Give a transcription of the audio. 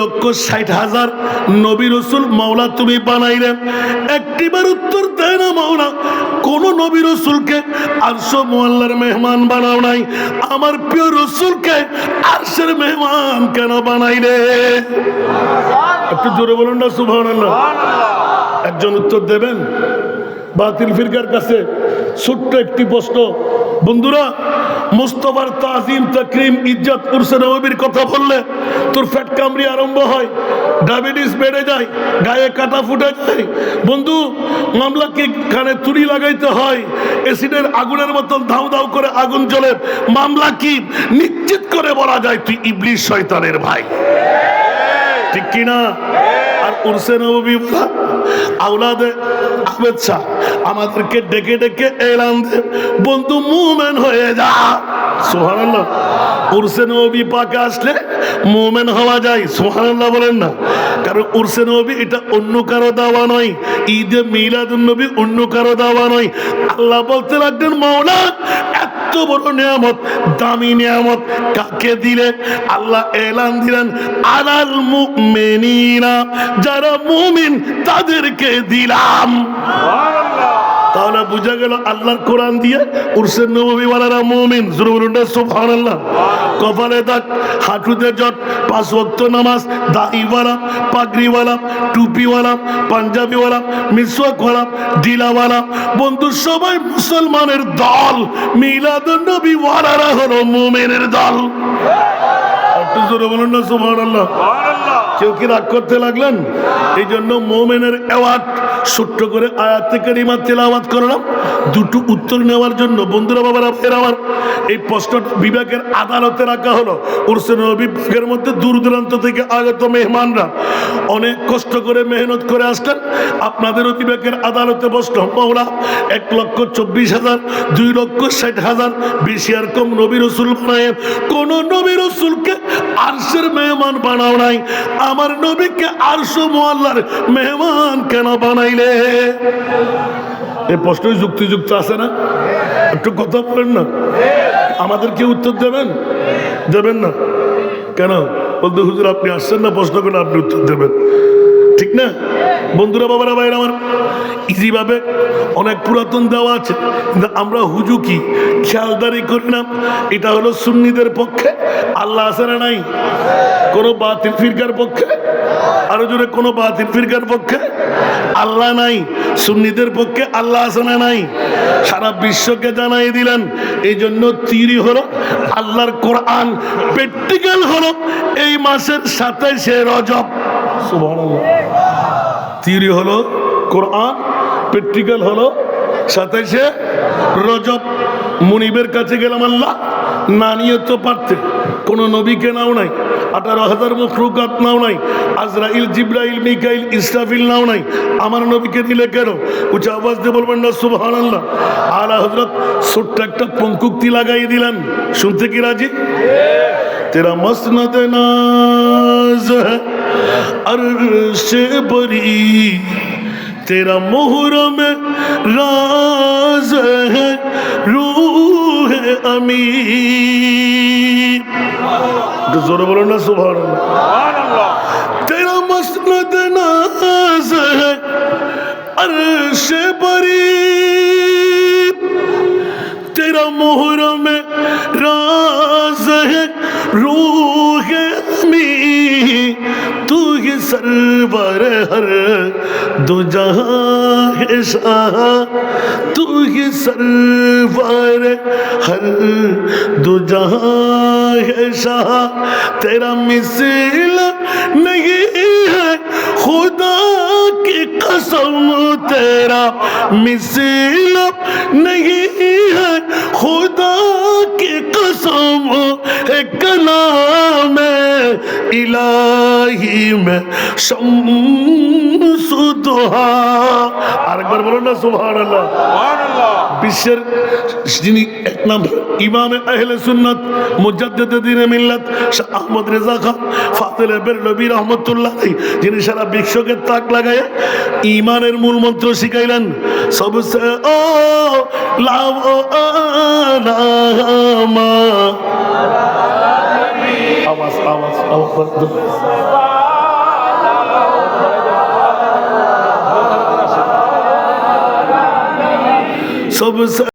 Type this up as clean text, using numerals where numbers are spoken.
2,60,000 নবী রাসূল মাওলা তুমি বানাইলেন, একটিবার উত্তর দেয় না মাওলা কোন নবী রাসূলকে আরশ মুআল্লার মেহমান বানাও নাই, আমার প্রিয় রাসূলকে আরশের মেহমান কেন বানাইলে? একটু জোরে বলুন না সুবহানাল্লাহ। একজন উত্তর দেবেন? বাতিল ফিরকার কাছে ছোট্ট একটি প্রশ্ন, বন্ধুরা, মুস্তাফার তাজিম তাকরিম ইজ্জত উরসে নববীর কথা বললে তোর ফ্যাট কামড়ি আরম্ভ হয়, ডায়াবেটিস বেড়ে যায়, গায়ে কাটা ফুটে যায়। বন্ধু, মামলাকে কানে তুড়ি লাগাইতে হয়, অ্যাসিডের আগুনের মতন ধাউ ধাউ করে আগুন জ্বলে, মামলা কি নিশ্চিত করে বলা যায় তুই ইবলিস শয়তানের ভাই, ঠিক কিনা? আর উরসে নববী আওলাদে আহমেদ শাহ আমাদেরকে ডেকে ডেকে এলান দে, বন্ধু মুমিন হয়ে যা। সুবহানাল্লাহ। উরসে নবী পাকে আসলে মুমিন হওয়া যায়, সুবহানাল্লাহ বলেন না? কারণ উরসে নবী এটা অন্য কারো দাওয়া নয়, ঈদে মিলাদুন নবী অন্য কারো দাওয়া নয়। আল্লাহ বলতে লাগলেন, মাওলা এত বড় নিয়ামত, দামি নিয়ামত কাকে দিলে? আল্লাহ এলান দিলেন, আলাল মুমিনিনা, যারা মুমিন তাদেরকে দিলাম। তাহলে বুঝা গেল আল্লাহর কোরআন দিয়ে উরসে নববী ওয়ালারা মুমিন। জোরে বলুন না সুবহানাল্লাহ। কপালে দাগ, হাঁটুতে জট, 5 ওয়াক্ত নামাজ, দাড়িওয়ালা, পাগড়িওয়ালা, টুপিওয়ালা, পাঞ্জাবিওয়ালা, মিসওয়াকওয়ালা, ঢিলাওয়ালা, বন্ধু সবাই মুসলমানের দল, মিলাদুন নবী ওয়ালারা হলো মুমিনের দল। একটু জোরে বলুন না সুবহানাল্লাহ। কেউ কি রাগ করতে লাগলেন? এই জন্য মুমিনের অ্যাওয়ার্ড ছোট্ট করে আয়াতে কারিমা তেলাওয়াত করলাম দুটো উত্তর নেওয়ার জন্য। বন্ধুরা, বাবারা, ফের আমার এই প্রশ্নটা বিবেকের আদালতে রাখা হলো। উরসে নবী পাকের মধ্যে দূর দূরান্ত থেকে আগত মেহমানরা অনেক কষ্ট করে মেহনত করে আসতেন, আপনাদেরও বিবেকের আদালতে বসল, মাওলা 1,24,000, 2,60,000, বেশি আর কম নবী রাসূল বানায়, কোন নবী রাসূলকে আরশের মেহমান বানাও নাই, আমার নবীকে আরশ মুআল্লার মেহমান কেন বানাইলে? এই প্রশ্নই যুক্তিযুক্ত আছে না? একটু কথা বলেন না। আমাদের কি উত্তর দেবেন? দেবেন না কেন? বলতে হুজুর আপনি আসছেন না, প্রশ্ন করে আপনি উত্তর দেবেন, ঠিক না? বন্ধুরা, বাবারা, ভাইরা আমার, ইজিভাবে অনেক পুরাতন দেওয়া আছে, কিন্তু আমরা হুজুকি খেয়ালদারি করি না। এটা হলো সুন্নিদের পক্ষে। আল্লাহ আছে না নাই? কোন বাতিল ফিরকার পক্ষে? আরো জোরে, কোন বাতিল ফিরকার পক্ষে আল্লাহ নাই, সুন্নিদের পক্ষে আল্লাহ আছে না নাই? সারা বিশ্বকে জানাই দিলেন। এই জন্য তিরি হলো আল্লাহর কোরআন, প্র্যাকটিক্যাল হলো এই মাসের 27শে রজব। সুবহানাল্লাহ। তিরি হলো কোরআন, প্র্যাকটিক্যাল হলো 27শে রজব। মুনিবের কাছে গেলাম, আল্লাহ না নিয়ে তো পারতে, কোন নবীকে নাও নাই, 18,000 মখলুকাত নাও নাই, আজরাইল, জিবরাইল, মিকাইল, ইসরাফিল নাও নাই, আমার নবীকে দিলে কেন? উঁচা আওয়াজ দিয়ে বলবেন না সুবহানাল্লাহ। আলা হযরত ছোট্ট একটা পঙ্কুক্তি লাগাই দিলেন, শুনতে কি রাজি? তেরা মসনদ নাজ হ্যায় अर्शे बरी, तेरा मुहर्रम राज है रूह अमी। जोर बोलो ना सुभानअल्लाह। तेरा मसनद नाज है अर्शे बरी, तेरा मुहर्रम राज है रूह अमी। तू ही सरवर हर दो जहां है शाह, तू ही सरवर हर दो जहां है शाह। तेरा मिसल नहीं है खुदा की कसम, तेरा मिसल नहीं है खुदा की कसम। है कलाम इलाही में शम्स दुहा। আরেকবার বলুন না সুবহানাল্লাহ। সুবহানাল্লাহ। বিশ্বের যিনি এক নম্বর ইমামে আহলে সুন্নাত মুজাদ্দিদে দ্বীনে মিল্লাত শাহ আহমদ রেজা খান ফাতেলে বেরলভী রহমাতুল্লাহ আলাইহি, যিনি সারা বিশ্বকে তাক লাগায় ইমানের মূল মন্ত্র শিখাইলেন, সবসে ও লাভ ও আলামা। আওয়াজ আওয়াজ আওয়াজ সব